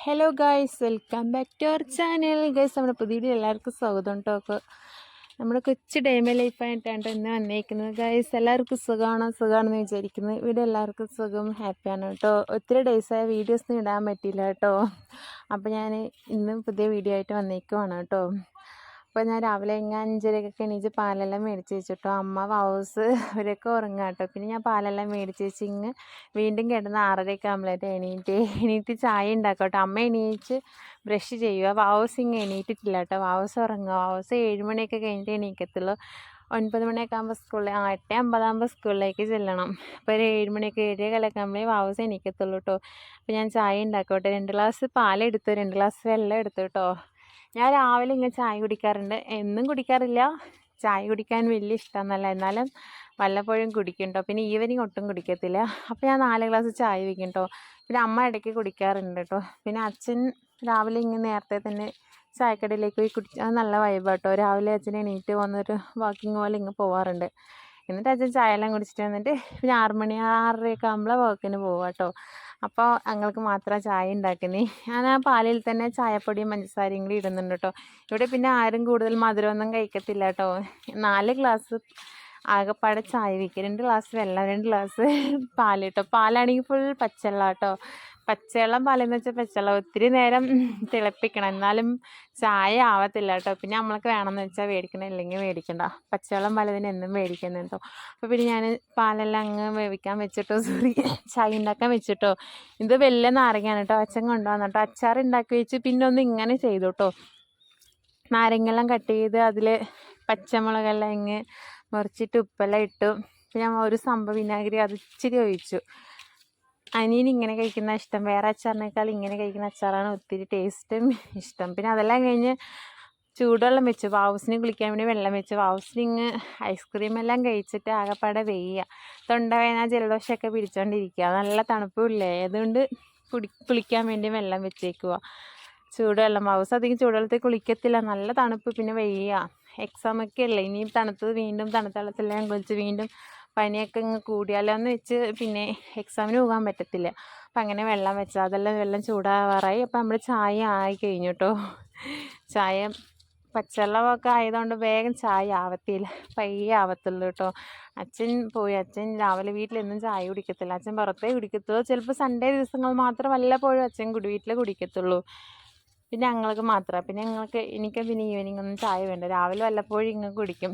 Hello guys, welcome back to our channel. Guys, നമ്മുടെ പുതിയ video എല്ലാവർക്കും സ്വാഗതം കേട്ടോ. നമ്മുടെ കൊച്ചു ഡേമ ലൈഫായിട്ടാണ് ഇന്ന് വന്നേക്കുന്നത്. ഗൈസ്, എല്ലാവർക്കും സുഖമാണെന്ന് വിചാരിക്കുന്നത്. ഇവിടെ എല്ലാവർക്കും സുഖം, ഹാപ്പിയാണ് കേട്ടോ. ഒത്തിരി ഡേയ്സായ വീഡിയോസൊന്നും ഇടാൻ പറ്റിയില്ല കേട്ടോ. അപ്പോൾ ഞാൻ ഇന്ന് പുതിയ വീഡിയോ ആയിട്ട് വന്നേക്കുവാണ് കേട്ടോ. അപ്പോൾ ഞാൻ രാവിലെ 5:30 എണീച്ച് പാലെല്ലാം മേടിച്ച് വെച്ചിട്ടോ. അമ്മ വൗസ് അവരൊക്കെ ഉറങ്ങുക കേട്ടോ. പിന്നെ ഞാൻ പാലെല്ലാം മേടിച്ച് വെച്ച് വീണ്ടും കിടന്ന് 6:30 ആകുമ്പോഴേക്കും എണീറ്റ് ചായ ഉണ്ടാക്കാം കേട്ടോ. അമ്മ എണീച്ച് ബ്രഷ് ചെയ്യുക. വൗസ് എണീറ്റിട്ടില്ല കേട്ടോ. വൗസ് ഉറങ്ങുക. വൗസ് 7 മണിയൊക്കെ കഴിഞ്ഞിട്ട് എണീക്കത്തുള്ളൂ. 9 മണിയൊക്കെ ആകുമ്പോൾ 8:50 സ്കൂളിലേക്ക് ചെല്ലണം. അപ്പോൾ ഒരു 7 മണിയൊക്കെ 7:15 ആകുമ്പോഴേ വൗസ് എണീക്കത്തുള്ളൂ കേട്ടോ. അപ്പോൾ ഞാൻ ചായ ഉണ്ടാക്കാം കേട്ടോ. 2 ഗ്ലാസ് പാലെടുത്തു, 2 ഗ്ലാസ് വെള്ളം എടുത്തു കേട്ടോ. ഞാൻ രാവിലെ ഇങ്ങനെ ചായ കുടിക്കാറുണ്ട്, എന്നും കുടിക്കാറില്ല. ചായ കുടിക്കാൻ വലിയ ഇഷ്ടമൊന്നുമല്ല, എന്നാലും വല്ലപ്പോഴും കുടിക്കും കേട്ടോ. പിന്നെ ഈവനിങ് ഒട്ടും കുടിക്കത്തില്ല. അപ്പോൾ ഞാൻ 4 ഗ്ലാസ് ചായ വയ്ക്കും കേട്ടോ. പിന്നെ അമ്മ ഇടയ്ക്ക് കുടിക്കാറുണ്ട് കേട്ടോ. പിന്നെ അച്ഛൻ രാവിലെ നേരത്തെ തന്നെ ചായക്കടയിലേക്ക് പോയി അത് നല്ല വൈബാണ് കേട്ടോ. രാവിലെ അച്ഛൻ എണീറ്റ് വന്നൊരു വാക്കിങ് പോലെ പോവാറുണ്ട്. എന്നിട്ട് അച്ഛൻ ചായ എല്ലാം കുടിച്ചിട്ട് വന്നിട്ട് പിന്നെ 6 മണി 6:30 ആകുമ്പോൾ വർക്കിന് പോവാം കേട്ടോ. അപ്പോൾ ഞങ്ങൾക്ക് മാത്രം ചായ ഉണ്ടാക്കുന്നത്. ഞാൻ ആ പാലിൽ തന്നെ ചായപ്പൊടിയും പഞ്ചസാരയും കൂടി ഇടുന്നുണ്ട് കേട്ടോ. ഇവിടെ പിന്നെ ആരും കൂടുതൽ മധുരമൊന്നും കഴിക്കത്തില്ല കേട്ടോ. 4 ഗ്ലാസ് ആകെപ്പാടെ ചായ വയ്ക്കുക, 2 ഗ്ലാസ് വെള്ളം, 2 ഗ്ലാസ് പാൽ കേട്ടോ. പാലാണെങ്കിൽ ഫുൾ പച്ചവെള്ളം കേട്ടോ. പച്ചവെള്ളം പാലെന്ന് വെച്ചാൽ പച്ചവെള്ളം ഒത്തിരി നേരം തിളപ്പിക്കണം, എന്നാലും ചായ ആവത്തില്ല കേട്ടോ. പിന്നെ നമ്മൾക്ക് വേണമെന്ന് വെച്ചാൽ മേടിക്കണം, ഇല്ലെങ്കിൽ മേടിക്കണ്ട. പച്ചവെള്ളം പലതിന് എന്നും മേടിക്കുന്നത് കേട്ടോ. അപ്പോൾ പിന്നെ ഞാൻ പാലെല്ലാം വേവിക്കാൻ വെച്ചിട്ടോ, ചായ ഉണ്ടാക്കാൻ വെച്ചിട്ടോ. ഇത് വലിയ നാരങ്ങയാണ് കേട്ടോ. അച്ഛൻ കൊണ്ടുവന്നു കേട്ടോ. അച്ചാർ ഉണ്ടാക്കി വെച്ച് പിന്നെ ഒന്ന് ഇങ്ങനെ ചെയ്തു കേട്ടോ. നാരങ്ങെല്ലാം കട്ട് ചെയ്ത് അതിൽ പച്ചമുളകെല്ലാം മുറിച്ചിട്ട് ഉപ്പെല്ലാം ഇട്ടു. പിന്നെ ഒരു സംഭവം വിനാഗിരി അത് ഇച്ചിരി ഒഴിച്ചു. അനിയന് ഇങ്ങനെ കഴിക്കുന്ന ഇഷ്ടം, വേറെ അച്ചാറിനേക്കാൾ ഇങ്ങനെ കഴിക്കുന്ന അച്ചാറാണ് ഒത്തിരി ടേസ്റ്റും ഇഷ്ടം. പിന്നെ അതെല്ലാം കഴിഞ്ഞ് ചൂടുവെള്ളം വെച്ചു, വാവൂസിന് കുളിക്കാൻ വേണ്ടി വെള്ളം വെച്ചു. വാവൂസിന് ഐസ്ക്രീമെല്ലാം കഴിച്ചിട്ട് ആകെപ്പാടെ വെയ്യ, തൊണ്ടവേദന ജലദോഷമൊക്കെ പിടിച്ചോണ്ടിരിക്കുക. നല്ല തണുപ്പില്ലേ, അതുകൊണ്ട് കുളിക്കാൻ വേണ്ടി വെള്ളം വെച്ചേക്കുക, ചൂടുവെള്ളം. വാവൂസ് അധികം ചൂടുവെള്ളത്തിൽ കുളിക്കത്തില്ല, നല്ല തണുപ്പ്, പിന്നെ വെയ്യ. എക്സാമൊക്കെ അല്ലേ, ഇനി തണുത്തത് വീണ്ടും തണുത്ത വെള്ളത്തിലെല്ലാം കുളിച്ച് വീണ്ടും പനിയൊക്കെ കൂടിയാലോ എന്ന് വെച്ച് പിന്നെ എക്സാമിന് പോകാൻ പറ്റത്തില്ല. അപ്പം അങ്ങനെ വെള്ളം വെച്ചാൽ അതെല്ലാം വെള്ളം ചൂടാവാറായി. അപ്പം നമ്മൾ ചായ ആയി കഴിഞ്ഞു കേട്ടോ. ചായ പച്ചവെള്ളമൊക്കെ ആയതുകൊണ്ട് വേഗം ചായ ആവത്തില്ല, പയ്യെ ആവത്തുള്ളൂ കേട്ടോ. അച്ഛൻ പോയി. അച്ഛൻ രാവിലെ വീട്ടിലെന്നും ചായ കുടിക്കത്തില്ല, അച്ഛൻ പുറത്തേ കുടിക്കത്തുള്ളൂ. ചിലപ്പോൾ സൺഡേ ദിവസങ്ങൾ മാത്രം വല്ലപ്പോഴും അച്ഛൻ വീട്ടിൽ കുടിക്കത്തുള്ളൂ. പിന്നെ ഞങ്ങൾക്ക് മാത്രമാണ്. പിന്നെ എനിക്ക് പിന്നെ ഈവനിങ് ഒന്നും ചായ വേണ്ട, രാവിലെ വല്ലപ്പോഴും കുടിക്കും.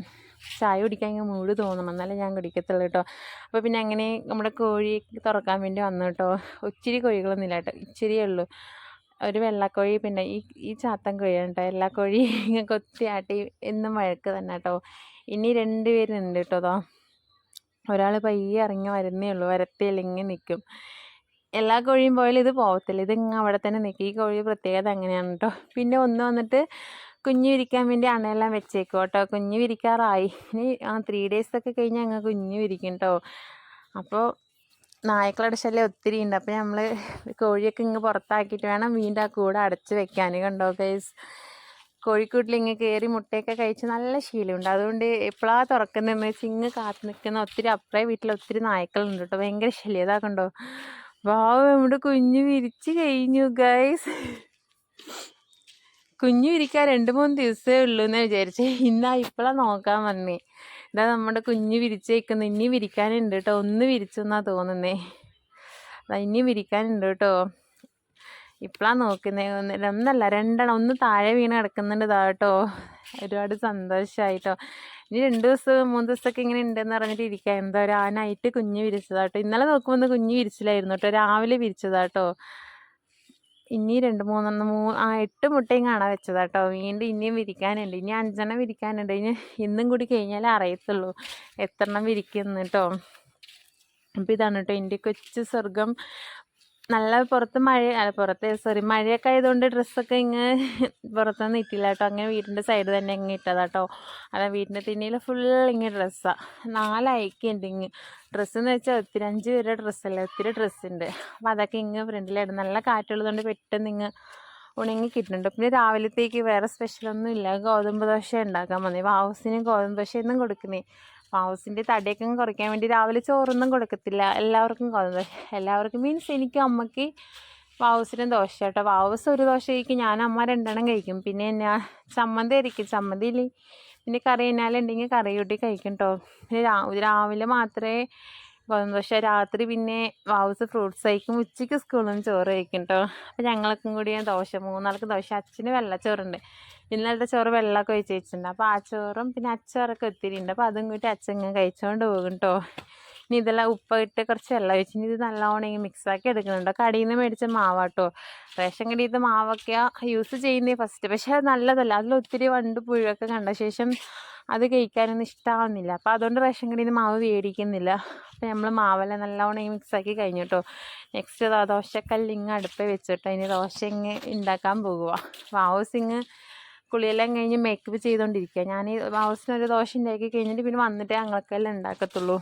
ചായ കുടിക്കാൻ മൂഡ് തോന്നണം, എന്നാലേ ഞാൻ കുടിക്കത്തുള്ളൂ കേട്ടോ. അപ്പോൾ പിന്നെ അങ്ങനെ നമ്മുടെ കോഴി തുറക്കാൻ വേണ്ടി വന്നു കേട്ടോ. ഒത്തിരി കോഴികളൊന്നുമില്ല കേട്ടോ, ഇച്ചിരിയേ ഉള്ളൂ. ഒരു വെള്ളക്കോഴി, പിന്നെ ഈ ചാത്തൻ കോഴിയാണ് കേട്ടോ. എല്ലാ കോഴി കൊത്തിയാട്ടി എന്നും വഴക്ക് തന്നെ കേട്ടോ. ഇനി 2 പേരുണ്ട് കേട്ടോ. ഒരാൾ പയ്യെ ഇറങ്ങി വരുന്നേ ഉള്ളൂ, വരത്തില്ല, നിൽക്കും. എല്ലാ കോഴിയും പോയാലും ഇത് പോകത്തില്ല, അവിടെ തന്നെ നിൽക്കും. ഈ കോഴി പ്രത്യേകത അങ്ങനെയാണ് കേട്ടോ. പിന്നെ ഒന്ന് വന്നിട്ട് കുഞ്ഞ് വിരിക്കാൻ വേണ്ടി അണയെല്ലാം വെച്ചേക്കും കേട്ടോ. കുഞ്ഞ് വിരിക്കാറായി, ഇനി 3 ഡേയ്സൊക്കെ കഴിഞ്ഞ് അങ്ങ് കുഞ്ഞ് വിരിക്കും കേട്ടോ. അപ്പോൾ നായ്ക്കളുടെ ശല്യം ഒത്തിരി ഉണ്ട്. അപ്പോൾ നമ്മൾ കോഴിയൊക്കെ പുറത്താക്കിയിട്ട് വേണം വീണ്ടും ആ കൂടെ അടച്ച് വെക്കാൻ. കണ്ടോ ഗൈസ്, കോഴിക്കൂട്ടിൽ കയറി മുട്ടയൊക്കെ കഴിച്ച് നല്ല ശീലമുണ്ട്. അതുകൊണ്ട് എപ്പോഴാണ് തുറക്കുന്നതെന്ന് വെച്ച് കാത്തു നിൽക്കുന്ന ഒത്തിരി അപ്പുറേ വീട്ടിൽ ഒത്തിരി നായ്ക്കളുണ്ട് കേട്ടോ. ഭയങ്കര ശല്യം. ഇതാ കണ്ടോ, നമ്മുടെ കുഞ്ഞ് വിരിച്ച് കഴിഞ്ഞു ഗൈസ്. കുഞ്ഞ് വിരിക്കാൻ 2-3 ദിവസമേ ഉള്ളൂ എന്ന് വിചാരിച്ചേ, ഇപ്പോഴാണ് നോക്കാൻ വന്നേ. ഇതാ നമ്മുടെ കുഞ്ഞ് വിരിച്ചേക്കുന്നു. ഇനി വിരിക്കാനുണ്ട് കേട്ടോ. ഒന്ന് വിരിച്ചെന്നാണ് തോന്നുന്നേ, ഇനി വിരിക്കാനുണ്ട് കേട്ടോ. ഇപ്പോഴാണ് നോക്കുന്നത്. ഒന്നല്ല 2 ഒന്ന് താഴെ വീണ് കിടക്കുന്നുണ്ട് ഇതാ കേട്ടോ. ഒരുപാട് സന്തോഷമായിട്ടോ. ഇനി 2 ദിവസം 3 ദിവസമൊക്കെ ഇങ്ങനെ ഉണ്ടെന്ന് പറഞ്ഞിട്ട് ഇരിക്കുക. എന്താ ഒരു നൈറ്റ് കുഞ്ഞ് വിരിച്ചതാട്ടോ. ഇന്നലെ നോക്കുമ്പോൾ കുഞ്ഞ് വിരിച്ചില്ലായിരുന്നു കേട്ടോ, രാവിലെ വിരിച്ചതാട്ടോ. ഇനി 8 മുട്ടയും കാണാൻ വെച്ചതാട്ടോ. വീണ്ടും ഇനിയും വിരിക്കാനുണ്ട്, ഇനി 5 വിരിക്കാനുണ്ട്. ഇന്നും കൂടി കഴിഞ്ഞാലേ അറിയത്തുള്ളൂ എത്ര വിരിക്കുന്നു കേട്ടോ. അപ്പോൾ ഇതാണ് കേട്ടോ എൻ്റെ കൊച്ചു സ്വർഗം. നല്ല മഴയൊക്കെ ആയതുകൊണ്ട് ഡ്രസ്സൊക്കെ പുറത്തൊന്നും ഇട്ടില്ല കേട്ടോ. അങ്ങനെ വീടിൻ്റെ സൈഡ് തന്നെ ഇട്ടതാട്ടോ. അല്ല, വീടിൻ്റെ തിന്നയിൽ ഫുൾ ഡ്രസ്സാണ്. 4 അയക്കുണ്ട് ഡ്രസ്സെന്ന് വെച്ചാൽ ഒത്തിരി, 5 പേരുടെ ഡ്രസ്സല്ലേ, ഒത്തിരി ഡ്രസ്സുണ്ട്. അപ്പോൾ അതൊക്കെ ഫ്രണ്ടിലായിട്ട് നല്ല കാറ്റുള്ളതുകൊണ്ട് പെട്ടെന്ന് ഉണങ്ങി കിട്ടുന്നുണ്ട്. പിന്നെ രാവിലത്തേക്ക് വേറെ സ്പെഷ്യലൊന്നും ഇല്ല, ഗോതമ്പ് ദോശ ഉണ്ടാക്കാൻ മതി. വാവൂസിന് ഗോതമ്പ് ദോശ ഒന്നും കൊടുക്കുന്നേ. വാവൂസിൻ്റെ തടിയൊക്കെ കുറയ്ക്കാൻ വേണ്ടി രാവിലെ ചോറൊന്നും കൊടുക്കത്തില്ല. എല്ലാവർക്കും ഗോതമ്പ് ദോശ, എല്ലാവർക്കും മീൻസ് എനിക്കും അമ്മയ്ക്ക് വാവൂസിനും ദോശ കേട്ടോ. വാവൂസ് ഒരു ദോശ കഴിക്കും, ഞാൻ അമ്മ 2 കഴിക്കും. പിന്നെ ഞാൻ ചമ്മന്തി ആയിരിക്കും, ചമ്മന്തി ഇല്ലേ പിന്നെ കറി എന്നാലുണ്ടെങ്കിൽ കറി കൂട്ടി കഴിക്കും കേട്ടോ. പിന്നെ രാവിലെ മാത്രമേ ഗോതമ്പ് ദോശ, രാത്രി പിന്നെ വാവൂസ് ഫ്രൂട്ട്സ് കഴിക്കും, ഉച്ചയ്ക്ക് സ്കൂളിൽ നിന്ന് ചോറ് കഴിക്കും കേട്ടോ. അപ്പോൾ ഞങ്ങൾക്കും കൂടി ദോശ, 3 ദോശ. അച്ഛന് വെള്ളച്ചോറുണ്ട്, ഇന്നലത്തെ ചോറ് വെള്ളമൊക്കെ ഒഴിച്ച് വെച്ചിട്ടുണ്ട്. അപ്പോൾ ആ ചോറും പിന്നെ അച്ചാറൊക്കെ ഒത്തിരി ഉണ്ട്, അപ്പോൾ അതും കൂട്ടി അച്ഛൻ കഴിച്ചുകൊണ്ട് പോകും കേട്ടോ. ഇനി ഇതെല്ലാം ഉപ്പിട്ട് കുറച്ച് വെള്ളം ഒഴിച്ച് ഇനി ഇത് നല്ലോണം മിക്സാക്കി എടുക്കുന്നുണ്ട്. കടയിൽ നിന്ന് മേടിച്ച മാവാട്ടോ, റേഷൻ കടയിലത്തെ മാവൊക്കെ യൂസ് ചെയ്യുന്നത് ഫസ്റ്റ്, പക്ഷേ അത് നല്ലതല്ല. അതിലൊത്തിരി വണ്ട് പുഴുവൊക്കെ കണ്ട ശേഷം അത് കഴിക്കാനൊന്നും ഇഷ്ടമാവുന്നില്ല. അപ്പോൾ അതുകൊണ്ട് റേഷൻ കടയിൽ നിന്ന് മാവ് മേടിക്കുന്നില്ല. അപ്പോൾ നമ്മൾ മാവെല്ലാം നല്ലോണം മിക്സാക്കി കഴിഞ്ഞു കേട്ടോ. നെക്സ്റ്റ് ദോശക്കല്ലിങ്ങ് അടുപ്പിൽ വെച്ചിട്ട് ഇനി ദോശ ഇങ്ങ് ഉണ്ടാക്കാൻ പോകുക. വാവൂസിങ് കുളിയെല്ലാം കഴിഞ്ഞ് മേക്കപ്പ് ചെയ്തുകൊണ്ടിരിക്കുക. ഞാൻ വാവൂസിനൊരു ദോശ ഉണ്ടാക്കി കഴിഞ്ഞിട്ട് പിന്നെ വന്നിട്ടേ ഞങ്ങൾക്കെല്ലാം ഉണ്ടാക്കത്തുള്ളൂ.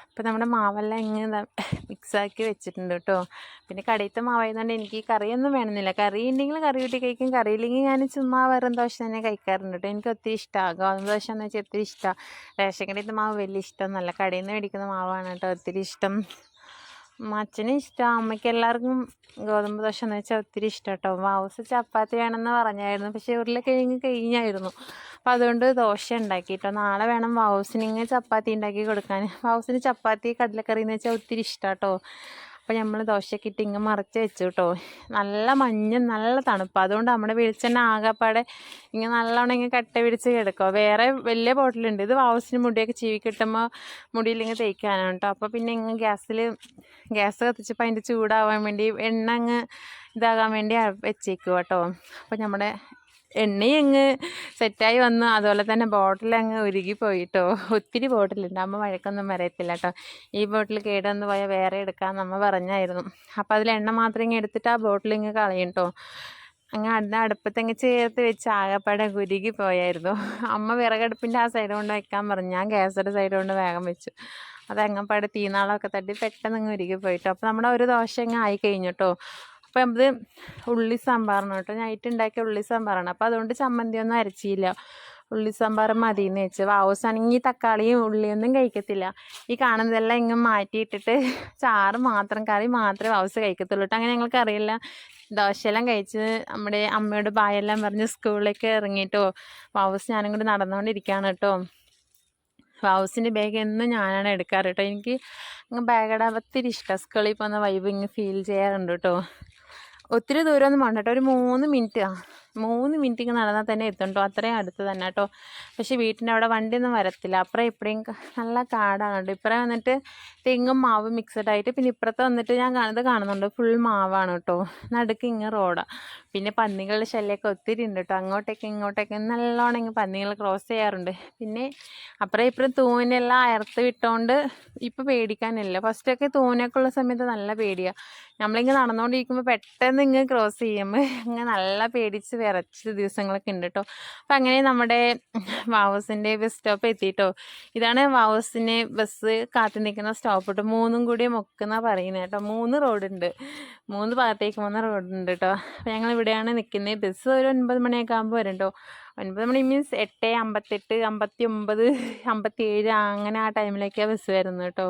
അപ്പോൾ നമ്മുടെ മാവെല്ലാം ഇങ്ങനെ മിക്സാക്കി വെച്ചിട്ടുണ്ട് കേട്ടോ. പിന്നെ കടയിലത്തെ മാവായതുകൊണ്ട് എനിക്ക് കറിയൊന്നും വേണമെന്നില്ല. കറി ഉണ്ടെങ്കിൽ കറി കൂട്ടി കഴിക്കും, കറിയില്ലെങ്കിൽ ഞാൻ ചുമ്മാ വെറും ദോശ തന്നെ കഴിക്കാറുണ്ട് കേട്ടോ. എനിക്ക് ഒത്തിരി ഇഷ്ടമാണ് ഗോതമ്പ് ദോശ എന്ന് വെച്ചാൽ ഒത്തിരി ഇഷ്ടമാണ്. റേഷൻ കടയിലത്തെ മാവ് വലിയ ഇഷ്ടമൊന്നുമല്ല, കടയിൽ നിന്ന് മേടിക്കുന്ന മാവാണ് കേട്ടോ ഒത്തിരി ഇഷ്ടം. അച്ഛനും ഇഷ്ടമാണ്, അമ്മയ്ക്ക് എല്ലാവർക്കും ഗോതമ്പ് ദോശ എന്ന് വെച്ചാൽ ഒത്തിരി ഇഷ്ടം കേട്ടോ. വാവൂസ് ചപ്പാത്തി വേണമെന്ന് പറഞ്ഞായിരുന്നു, പക്ഷേ ഉരുളക്കിഴങ്ങ് കഴിഞ്ഞായിരുന്നു. അപ്പോൾ അതുകൊണ്ട് ദോശ ഉണ്ടാക്കി കേട്ടോ. നാളെ വേണം വാവൂസിനിങ്ങനെ ചപ്പാത്തി ഉണ്ടാക്കി കൊടുക്കാൻ. വാവൂസിന് ചപ്പാത്തി കടലക്കറി എന്ന് വെച്ചാൽ ഒത്തിരി ഇഷ്ടം കേട്ടോ. അപ്പോൾ നമ്മൾ ദോശയൊക്കെ ഇട്ട് ഇങ്ങനെ മറിച്ച് വെച്ചു കേട്ടോ. നല്ല മഞ്ഞ്, നല്ല തണുപ്പ്, അതുകൊണ്ട് നമ്മുടെ വെളിച്ചെണ്ണ ആകെപ്പാടെ ഇങ്ങനെ നല്ലോണം ഇങ്ങനെ കട്ട പിടിച്ച് കിടക്കുക. വേറെ വലിയ ബോട്ടിലുണ്ട്, ഇത് വാവൂസിന് മുടിയൊക്കെ ചീവി കിട്ടുമ്പോൾ മുടിയിലിങ്ങനെ തേക്കാനാണ് കേട്ടോ. അപ്പോൾ പിന്നെ ഇങ്ങനെ ഗ്യാസ് കത്തിച്ചപ്പോൾ അതിൻ്റെ ചൂടാവാൻ വേണ്ടി എണ്ണ അങ്ങ് ഇതാകാൻ വേണ്ടി വെച്ചേക്കുക കേട്ടോ. അപ്പോൾ നമ്മുടെ എണ്ണയും അങ്ങ് സെറ്റായി വന്നു, അതുപോലെ തന്നെ ബോട്ടിലങ്ങ് ഉരുകിപ്പോയി കേട്ടോ. ഒത്തിരി ബോട്ടിലുണ്ട്, അമ്മ വഴക്കൊന്നും വരത്തില്ല കേട്ടോ. ഈ ബോട്ടിൽ കേടുവന്ന് പോയാൽ വേറെ എടുക്കാമെന്ന് അമ്മ പറഞ്ഞായിരുന്നു. അപ്പോൾ അതിൽ എണ്ണ മാത്രം ഇങ്ങനെ എടുത്തിട്ട് ആ ബോട്ടിലിങ്ങ് കളയും കേട്ടോ. അങ്ങ് അടുപ്പത്തങ്ങ് ചേർത്ത് വെച്ച് ആകെപ്പാടെ ഉരുകി പോയായിരുന്നു. അമ്മ വിറകടുപ്പിൻ്റെ ആ സൈഡ് കൊണ്ട് വെക്കാൻ പറഞ്ഞു, ഞാൻ ഗ്യാസിൻ്റെ സൈഡ് കൊണ്ട് വേഗം വെച്ചു. അത് അങ്ങപ്പാടെ തീനാളമൊക്കെ തട്ടി പെട്ടെന്ന് അങ്ങ് ഉരുകി പോയിട്ടോ. അപ്പോൾ നമ്മുടെ ഒരു ദോശ അങ്ങ് ആയി കഴിഞ്ഞു കേട്ടോ. അപ്പം ഇത് ഉള്ളി സാമ്പാറാണ് കേട്ടോ, നൈറ്റ് ഉണ്ടാക്കിയ ഉള്ളി സാമ്പാറാണ്. അപ്പോൾ അതുകൊണ്ട് ചമ്മന്തിയൊന്നും അരച്ചില്ല, ഉള്ളി സാമ്പാർ മതിയെന്ന് വെച്ച്. വാവൂസാണെങ്കിൽ തക്കാളിയും ഉള്ളിയൊന്നും കഴിക്കത്തില്ല. ഈ കാണുന്നതെല്ലാം ഇങ്ങ് മാറ്റിയിട്ടിട്ട് ചാറ് മാത്രം, കറി മാത്രമേ വാവൂസ് കഴിക്കത്തുള്ളൂ കേട്ടോ. അങ്ങനെ ഞങ്ങൾക്കറിയില്ല. ദോശയെല്ലാം കഴിച്ച് നമ്മുടെ അമ്മയോട് ബായെല്ലാം പറഞ്ഞ് സ്കൂളിലേക്ക് ഇറങ്ങിയിട്ടോ. വാവൂസ് ഞാനും കൂടി നടന്നുകൊണ്ടിരിക്കുകയാണ് കേട്ടോ. വാവൂസിൻ്റെ ബാഗ് എന്നും ഞാനാണ് എടുക്കാറ് കേട്ടോ. എനിക്ക് ബാഗ് ഇടാൻ ഒത്തിരി ഇഷ്ടമാണ്. സ്കൂളിൽ പോകുന്ന വൈബ് ഇങ്ങനെ ഫീൽ ചെയ്യാറുണ്ട് കേട്ടോ. ഒത്തിരി ദൂരമൊന്നും വേണ്ട കേട്ടോ, ഒരു 3 മിനിറ്റ് നടന്നാൽ തന്നെ എത്തും കേട്ടോ. അത്രയും അടുത്ത് തന്നെ കേട്ടോ. പക്ഷേ വീട്ടിൻ്റെ അവിടെ വണ്ടിയൊന്നും വരത്തില്ല. അപ്പുറം ഇപ്പുറയും നല്ല കാടാണ് കേട്ടോ. ഇപ്പുറം വന്നിട്ട് തെങ്ങും മാവും മിക്സഡ് ആയിട്ട്, പിന്നെ ഇപ്പുറത്ത് വന്നിട്ട് ഞാൻ കാണുന്നുണ്ട് ഫുൾ മാവാണ് കേട്ടോ. നടുക്ക് റോഡാണ്. പിന്നെ പന്നികളുടെ ശല്യമൊക്കെ ഒത്തിരി ഉണ്ട് കേട്ടോ. അങ്ങോട്ടേക്ക് ഇങ്ങോട്ടേക്ക് നല്ലോണം പന്നികൾ ക്രോസ് ചെയ്യാറുണ്ട്. പിന്നെ അപ്പുറം ഇപ്പുറം തൂവനെല്ലാം അയർത്ത് വിട്ടുകൊണ്ട് ഇപ്പോൾ പേടിക്കാനില്ല. ഫസ്റ്റൊക്കെ തൂവനൊക്കെ ഉള്ള സമയത്ത് നല്ല പേടിയാണ്. നമ്മളിങ്ങനെ നടന്നുകൊണ്ടിരിക്കുമ്പോൾ പെട്ടെന്ന് ക്രോസ് ചെയ്യുമ്പോൾ നല്ല പേടിച്ച് വിറച്ച ദിവസങ്ങളൊക്കെ ഉണ്ട് കേട്ടോ. അപ്പം അങ്ങനെ നമ്മുടെ വാവൂസിൻ്റെ ബസ് സ്റ്റോപ്പ് എത്തിയിട്ടോ. ഇതാണ് വാവൂസിന് ബസ് കാത്തു നിൽക്കുന്ന സ്റ്റോപ്പ് കേട്ടോ. 3 കൂടി മുക്കെന്നാണ് പറയുന്നത് കേട്ടോ. 3 റോഡുണ്ട്, 3 ഭാഗത്തേക്ക് 3 റോഡുണ്ട് കേട്ടോ. അപ്പം ഞങ്ങൾ ഇവിടെയാണ് നിൽക്കുന്നത്. ബസ് ഒരു 9 മണിയൊക്കെ ആകുമ്പോൾ വരും കേട്ടോ. 9 മണി മീൻസ് 8:58, 59, 57 അങ്ങനെ ആ ടൈമിലേക്കാണ് ബസ് വരുന്നത് കേട്ടോ.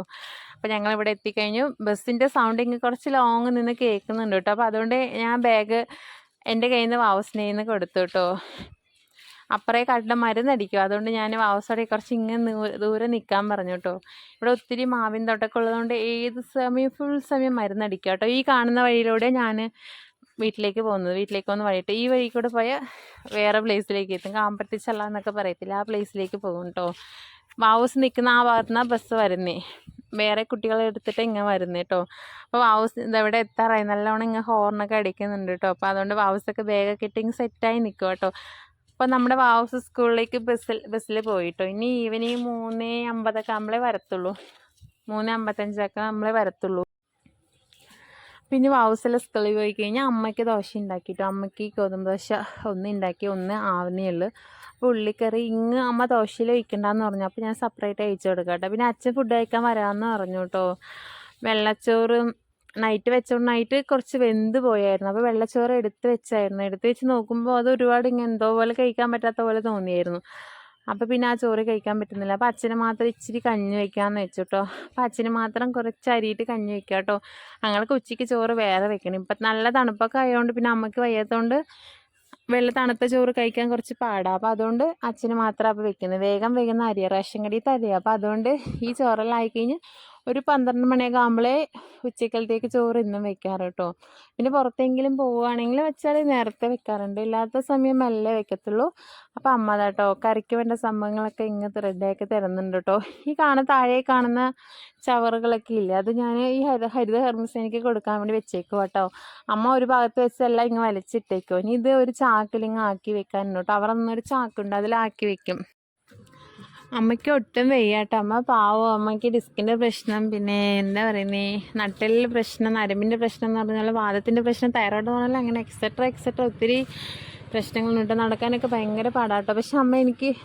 അപ്പോൾ ഞങ്ങളിവിടെ എത്തിക്കഴിഞ്ഞു. ബസ്സിൻ്റെ സൗണ്ട് കുറച്ച് ലോങ് നിന്ന് കേൾക്കുന്നുണ്ട് കേട്ടോ. അപ്പോൾ അതുകൊണ്ട് ഞാൻ ബാഗ് എൻ്റെ കയ്യിൽ നിന്ന് വാവൂസിനെ കൊടുത്തു കേട്ടോ. അപ്പുറേ കണ്ട മരുന്നടിക്കും, അതുകൊണ്ട് ഞാൻ വാവൂസോടെ കുറച്ച് ദൂരെ നിൽക്കാൻ പറഞ്ഞു കേട്ടോ. ഇവിടെ ഒത്തിരി മാവിൻ തോട്ടമൊക്കെ ഉള്ളതുകൊണ്ട് ഏത് സമയം ഫുൾ സമയം മരുന്നടിക്കുക കേട്ടോ. ഈ കാണുന്ന വഴിയിലൂടെ ഞാൻ വീട്ടിലേക്ക് വന്ന് വഴിയിട്ട് ഈ വഴി കൂടെ പോയാൽ വേറെ പ്ലേസിലേക്ക് എത്തും. കാമ്പത്തിച്ചല്ല എന്നൊക്കെ പറയത്തില്ല, ആ പ്ലേസിലേക്ക് പോകും കേട്ടോ. വാവൂസ് നിൽക്കുന്ന ആ ഭാഗത്തുനിന്നാണ് ബസ് വരുന്നേ. വേറെ കുട്ടികളെ എടുത്തിട്ട് വരുന്നത് കേട്ടോ. അപ്പോൾ വാവൂസ് ഇതെവിടെ എത്താറായി, നല്ലോണം ഹോർണൊക്കെ അടിക്കുന്നുണ്ട് കേട്ടോ. അപ്പോൾ അതുകൊണ്ട് വാവൂസൊക്കെ ബാഗൊക്കെ ഇട്ട് സെറ്റായി നിൽക്കും കേട്ടോ. അപ്പോൾ നമ്മുടെ വാവൂസ് സ്കൂളിലേക്ക് ബസ്സിൽ പോയിട്ടോ. ഇനി ഈവനിങ് 3:50 ആകുമ്പോഴേ വരത്തുള്ളൂ, 3:55 നമ്മളെ വരത്തുള്ളൂ. പിന്നെ വാവൂസെല്ലാം സ്കൂളിൽ പോയി കഴിഞ്ഞാൽ അമ്മയ്ക്ക് ദോശ ഉണ്ടാക്കിട്ടോ. അമ്മയ്ക്ക് ഗോതമ്പ് ദോശ ഒന്ന് ഉണ്ടാക്കി, ഒന്ന് ആവുന്നേ ഉള്ളൂ. അപ്പോൾ ഉള്ളിക്കറി അമ്മ ദോശയിൽ ഒഴിക്കണ്ടെന്ന് പറഞ്ഞു. അപ്പോൾ ഞാൻ സെപ്പറേറ്റ് അയച്ചു കൊടുക്കാം കേട്ടോ. പിന്നെ അച്ഛൻ ഫുഡ് കഴിക്കാൻ വരാമെന്ന് പറഞ്ഞു കേട്ടോ. വെള്ളച്ചോറ് നൈറ്റ് വെച്ചോണ്ട് നൈറ്റ് കുറച്ച് വെന്ത് പോയായിരുന്നു. അപ്പോൾ വെള്ളച്ചോറ് എടുത്ത് വെച്ച് നോക്കുമ്പോൾ അത് ഒരുപാട് എന്തോ പോലെ കഴിക്കാൻ പറ്റാത്ത പോലെ തോന്നിയായിരുന്നു. അപ്പോൾ പിന്നെ ആ ചോറ് കഴിക്കാൻ പറ്റുന്നില്ല. അപ്പോൾ അച്ഛന് മാത്രം ഇച്ചിരി കഞ്ഞി വയ്ക്കാമെന്ന് വെച്ചു കേട്ടോ. അപ്പോൾ അച്ഛന് മാത്രം കുറച്ച് അരിയിട്ട് കഞ്ഞി വയ്ക്കുക കേട്ടോ. ഞങ്ങൾക്ക് ഉച്ചയ്ക്ക് ചോറ് വേറെ വെക്കണം. ഇപ്പം നല്ല തണുപ്പൊക്കെ ആയതുകൊണ്ട് പിന്നെ അമ്മയ്ക്ക് വയ്യാത്തതുകൊണ്ട് തണുത്ത ചോറ് കഴിക്കാൻ കുറച്ച് പാടാണ്. അപ്പോൾ അതുകൊണ്ട് അച്ഛന് മാത്രം അപ്പോൾ വെക്കുന്നത്. വേഗം വേഗം അരിയ റേഷൻ കടയിൽ അരിയാണ്. അപ്പോൾ അതുകൊണ്ട് ഈ ചോറെല്ലാം ആയിക്കഴിഞ്ഞ് ഒരു 12 മണിയൊക്കെ ആകുമ്പോഴേ ഉച്ചക്കലത്തേക്ക് ചോറ് ഇന്നും വെക്കാറ് കേട്ടോ. പിന്നെ പുറത്തെങ്കിലും പോവുകയാണെങ്കിൽ വെച്ചാൽ നേരത്തെ വെക്കാറുണ്ട്, ഇല്ലാത്ത സമയം മെല്ലെ വെക്കത്തുള്ളൂ. അപ്പോൾ അമ്മ കേട്ടോ കറിക്ക് വേണ്ട സംഭവങ്ങളൊക്കെ ഇങ്ങനത്തെ റെഡിയാക്കി തരുന്നുണ്ട് കേട്ടോ. ഈ താഴെ കാണുന്ന ചവറുകളൊക്കെ ഇല്ലേ, അത് ഞാൻ ഈ ഹരിത ഹെർമസേനയ്ക്ക് കൊടുക്കാൻ വേണ്ടി വെച്ചേക്കും കേട്ടോ. അമ്മ ഒരു ഭാഗത്ത് വെച്ചെല്ലാം ഇങ്ങ് വലിച്ചിട്ടേക്കോ. ഇനി ഇത് ഒരു ചാക്കിലിങ്ങ് ആക്കി വെക്കാനുണ്ട് കേട്ടോ. അവിടെ നിന്നൊരു ചാക്കുണ്ട്, അതിലാക്കി വെക്കും. അമ്മയ്ക്ക് ഒട്ടും വയ്യാട്ടോ. അമ്മ പാവം, അമ്മയ്ക്ക് ഡിസ്കിൻ്റെ പ്രശ്നം, പിന്നെ എന്താ പറയുന്നത് നട്ടെല്ലിൽ പ്രശ്നം, നരമ്പിൻ്റെ പ്രശ്നം എന്ന് പറഞ്ഞാൽ വാദത്തിൻ്റെ പ്രശ്നം, തൈറോയ്ഡ് എന്ന് പറഞ്ഞാൽ അങ്ങനെ എക്സെട്ര ഒത്തിരി പ്രശ്നങ്ങളുണ്ട്. നടക്കാനൊക്കെ ഭയങ്കര പാടാട്ടോ. പക്ഷെ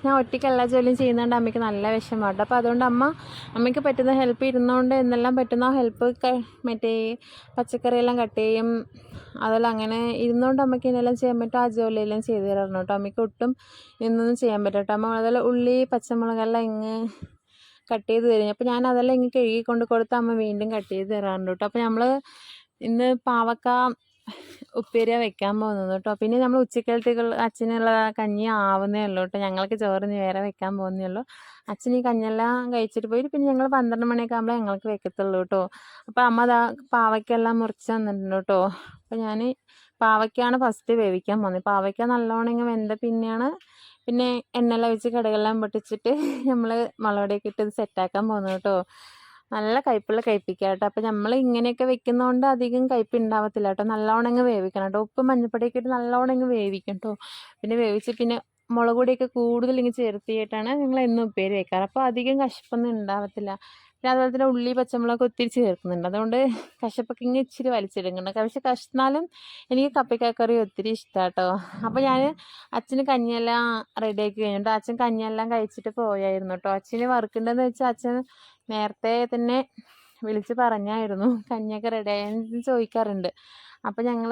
ഞാൻ ഒറ്റയ്ക്ക് എല്ലാ ജോലിയും ചെയ്യുന്നതുകൊണ്ട് അമ്മയ്ക്ക് നല്ല വിഷമമാട്ടോ. അപ്പോൾ അതുകൊണ്ട് അമ്മയ്ക്ക് പറ്റുന്ന ഹെൽപ്പ് ഇരുന്നുകൊണ്ട് എന്നെല്ലാം പറ്റുന്ന ഹെൽപ്പ് മറ്റേ പച്ചക്കറിയെല്ലാം കട്ട് ചെയ്യും, അതെല്ലാം അങ്ങനെ ഇരുന്നുകൊണ്ട് അമ്മയ്ക്ക് എന്നെല്ലാം ചെയ്യാൻ പറ്റും ആ ജോലിയെല്ലാം ചെയ്തു തരണം കേട്ടോ. അമ്മയ്ക്ക് ഒട്ടും ഇന്നൊന്നും ചെയ്യാൻ പറ്റും കേട്ടോ. അമ്മ അതുപോലെ ഉള്ളി പച്ചമുളകെല്ലാം ഇങ്ങ് കട്ട് ചെയ്ത് തരും. അപ്പോൾ ഞാൻ അതെല്ലാം ഇങ്ങ് കഴുകി കൊടുത്ത് അമ്മ വീണ്ടും കട്ട് ചെയ്ത് തരാറുണ്ട് കേട്ടോ. അപ്പോൾ നമ്മൾ ഇന്ന് പാവക്ക ഉപ്പേരിയാണ് വെക്കാൻ പോകുന്നത് കേട്ടോ. പിന്നെ നമ്മൾ ഉച്ചക്കലത്തേക്ക് അച്ഛനുള്ള കഞ്ഞി ആവുന്നേ ഉള്ളൂ കേട്ടോ. ഞങ്ങൾക്ക് ചോറിന് വേറെ വെക്കാൻ പോകുന്നേ ഉള്ളൂ. അച്ഛൻ ഈ കഞ്ഞെല്ലാം കഴിച്ചിട്ട് പോയിട്ട് പിന്നെ ഞങ്ങൾ 12 മണിയൊക്കെ ആകുമ്പോൾ ഞങ്ങൾക്ക് വെക്കത്തുള്ളൂ കേട്ടോ. അപ്പോൾ അമ്മ പാവയ്ക്കെല്ലാം മുറിച്ച് തന്നിട്ടുണ്ട് കേട്ടോ. അപ്പോൾ ഞാൻ പാവയ്ക്കാണ് ഫസ്റ്റ് വേവിക്കാൻ പോകുന്നത്. പാവയ്ക്ക നല്ലോണം ഇങ്ങനെ വെന്ത പിന്നെ എണ്ണയെല്ലാം വെച്ച് കടുകെല്ലാം പൊട്ടിച്ചിട്ട് നമ്മൾ മുളകുപൊടിയൊക്കെ ഇട്ട് സെറ്റാക്കാൻ പോകുന്നത് കേട്ടോ. നല്ല കയ്പ്പുള്ള കയ്പ്പിക്കുക കേട്ടോ. അപ്പോൾ നമ്മൾ ഇങ്ങനെയൊക്കെ വെക്കുന്നതുകൊണ്ട് അധികം കയ്പ്പ് ഉണ്ടാവത്തില്ല കേട്ടോ. നല്ലോണം അങ്ങ് വേവിക്കണം കേട്ടോ. ഉപ്പ് മഞ്ഞൾപ്പൊടിയൊക്കെ ഇട്ട് നല്ലോണം അങ്ങ് വേവിക്കും കേട്ടോ. പിന്നെ വേവിച്ച് പിന്നെ മുളക് പൊടിയൊക്കെ കൂടുതൽ ഇങ്ങനെ ചേർത്തിയിട്ടാണ് ഞങ്ങൾ എന്നും ഉപ്പേരി വെക്കാറ്. അപ്പോൾ അധികം കശപ്പൊന്നും ഉണ്ടാവത്തില്ല. പിന്നെ അതുപോലെ തന്നെ ഉള്ളി പച്ചമുളക് ഒത്തിരി ചേർക്കുന്നുണ്ട്, അതുകൊണ്ട് കശപ്പൊക്കെ ഇങ്ങനെ ഇച്ചിരി വലിച്ചെടുക്കുന്നുണ്ട്. പക്ഷെ കഷ്ണാലും എനിക്ക് കപ്പയ്ക്കക്കറി ഒത്തിരി ഇഷ്ടമാണ് കേട്ടോ. അപ്പോൾ ഞാൻ അച്ഛന് കഞ്ഞിയെല്ലാം റെഡിയാക്കി കഴിഞ്ഞിട്ട് അച്ഛൻ കഞ്ഞിയെല്ലാം കഴിച്ചിട്ട് പോയായിരുന്നു കേട്ടോ. അച്ഛന് വർക്കുണ്ടെന്ന് വെച്ചാൽ അച്ഛൻ നേരത്തെ തന്നെ വിളിച്ച് പറഞ്ഞായിരുന്നു കഞ്ഞിയൊക്കെ റെഡിയായെന്ന് ചോദിക്കാറുണ്ട്. അപ്പോൾ ഞങ്ങൾ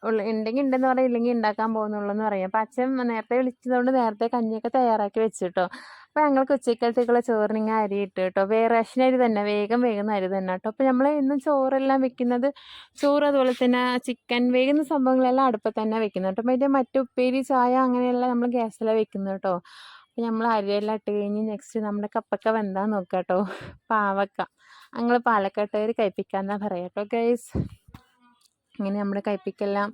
ഉണ്ടെങ്കിൽ ഉണ്ടെന്ന് പറയും, ഇല്ലെങ്കിൽ ഉണ്ടാക്കാൻ പോകുന്നുള്ളൂ എന്ന് പറയും. അപ്പോൾ അച്ഛൻ നേരത്തെ വിളിച്ചതുകൊണ്ട് നേരത്തെ കഞ്ഞിയൊക്കെ തയ്യാറാക്കി വെച്ചു കേട്ടോ. അപ്പോൾ ഞങ്ങൾക്ക് ഉച്ചക്കലത്തേക്കുള്ള ചോറിനിങ്ങനെ അരി ഇട്ട് കേട്ടോ. റേഷൻ അരി തന്നെ, വേഗം അരി തന്നെ കേട്ടോ. അപ്പോൾ നമ്മൾ ഇന്ന് ചോറെല്ലാം വെക്കുന്നത്, ചോറ് അതുപോലെ തന്നെ ചിക്കൻ വേകുന്ന സംഭവങ്ങളെല്ലാം അടുപ്പത്ത് തന്നെ വെക്കുന്നത് കേട്ടോ. പിന്നെ മറ്റു ഉപ്പേരി ചായ അങ്ങനെയെല്ലാം നമ്മൾ ഗ്യാസിലാണ് വെക്കുന്നത് കേട്ടോ. അപ്പോൾ നമ്മൾ അരിയെല്ലാം ഇട്ട് കഴിഞ്ഞ് നെക്സ്റ്റ് നമ്മുടെ കപ്പക്ക വെന്താൻ നോക്കുക കേട്ടോ. പാവക്ക ഞങ്ങൾ പാലക്കാട്ടുകാർ കയ്പ്പിക്കാന്നാണ് പറയാം കേട്ടോ ഗൈസ്. അങ്ങനെ നമ്മുടെ കയ്പ്പിക്കെല്ലാം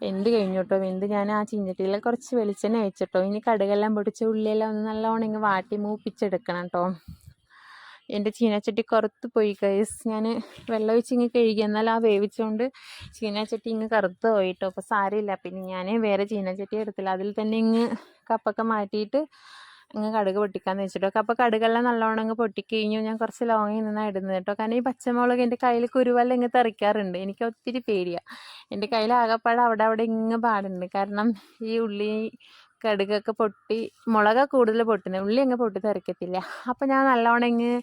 വെന്ത് കഴിഞ്ഞു കേട്ടോ. വെന്ത് ഞാൻ ആ ചീഞ്ചട്ടിയിൽ കുറച്ച് വെളിച്ചെണ്ണ ഒഴിച്ചിട്ടോ. ഇനി കടുകെല്ലാം പൊടിച്ച് ഉള്ളിയെല്ലാം ഒന്ന് നല്ലോണം ഇങ്ങ് വാട്ടി മൂപ്പിച്ചെടുക്കണം കേട്ടോ. എൻ്റെ ചീനച്ചട്ടി കറുത്ത് പോയി ഗൈസ്. ഞാൻ വെള്ളം ഒഴിച്ച് ഇങ്ങ് കഴുകി, എന്നാൽ ആ വേവിച്ചുകൊണ്ട് ചീനച്ചട്ടി ഇങ്ങ് കറുത്ത് പോയിട്ടോ. അപ്പോൾ സാരമില്ല, പിന്നെ ഞാൻ വേറെ ചീനച്ചട്ടി എടുത്തില്ല, അതിൽ തന്നെ ഇങ്ങ് കപ്പൊക്കെ മാറ്റിയിട്ട് അങ്ങ് കടുക് പൊട്ടിക്കാമെന്ന് വെച്ചിട്ടോ. അപ്പോൾ കടുകെല്ലാം നല്ലോണം അങ്ങ് പൊട്ടിക്കഴിഞ്ഞു. ഞാൻ കുറച്ച് ലോങ്ങിൽ നിന്നാണ് ഇടുന്നത് കേട്ടോ. കാരണം ഈ പച്ചമുളക് എൻ്റെ കയ്യിൽ കുരുവെല്ലാം ഇങ്ങ് തെറിക്കാറുണ്ട്, എനിക്ക് ഒത്തിരി പേടിയാണ്. എൻ്റെ കയ്യിൽ ആകെപ്പാടെ അവിടെ ഇങ്ങ് പാടുണ്ട്. കാരണം ഈ ഉള്ളി കടുകൊക്കെ പൊട്ടി, മുളക് കൂടുതൽ പൊട്ടുന്നത്, ഉള്ളി അങ്ങ് പൊട്ടി തെറിക്കത്തില്ല. അപ്പോൾ ഞാൻ നല്ലോണം ഇങ്ങ്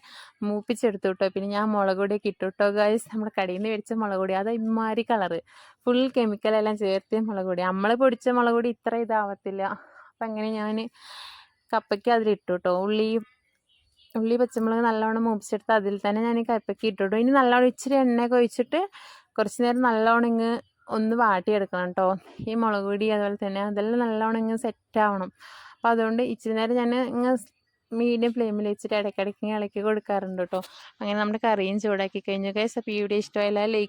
മൂപ്പിച്ചെടുത്തു കേട്ടോ. പിന്നെ ഞാൻ മുളക് പൊടിയൊക്കെ ഇട്ടു കേട്ടോ ഗൈസ്. നമ്മുടെ കടയിൽ നിന്ന് മേടിച്ച മുളക് പൊടി, അത് ഇമ്മാതിരി കളറ്, ഫുൾ കെമിക്കലെല്ലാം ചേർത്ത് മുളക് പൊടി. നമ്മൾ പൊടിച്ച മുളക് പൊടി ഇത്ര ഇതാവത്തില്ല. അപ്പം അങ്ങനെ ഞാൻ കപ്പയ്ക്ക് അതിലിട്ടു കേട്ടോ. ഉള്ളി പച്ചമുളക് നല്ലോണം മൂപ്പിച്ചെടുത്ത് അതിൽ തന്നെ ഞാൻ ഈ കപ്പയ്ക്ക് ഇട്ടു കേട്ടോ. ഇനി നല്ലോണം ഇച്ചിരി എണ്ണയൊക്കെ ഒഴിച്ചിട്ട് കുറച്ച് നേരം നല്ലോണം ഇങ്ങ് ഒന്ന് വാട്ടിയെടുക്കണം കേട്ടോ. ഈ മുളക് പൊടി അതുപോലെ തന്നെ അതെല്ലാം നല്ലോണം ഇങ്ങ് സെറ്റാവണം. അപ്പോൾ അതുകൊണ്ട് ഇച്ചിരി നേരം ഞാൻ ഇങ്ങ് മീഡിയം ഫ്ലെയിമിൽ വെച്ചിട്ട് ഇടയ്ക്കിടയ്ക്ക് ഇളക്കി കൊടുക്കാറുണ്ട് കേട്ടോ. അങ്ങനെ നമ്മുടെ കറിയും ചൂടാക്കി കഴിഞ്ഞു ഗൈസ്. അപ്പോൾ ഈ വീഡിയോ ഇഷ്ടമായാലും ലൈക്ക്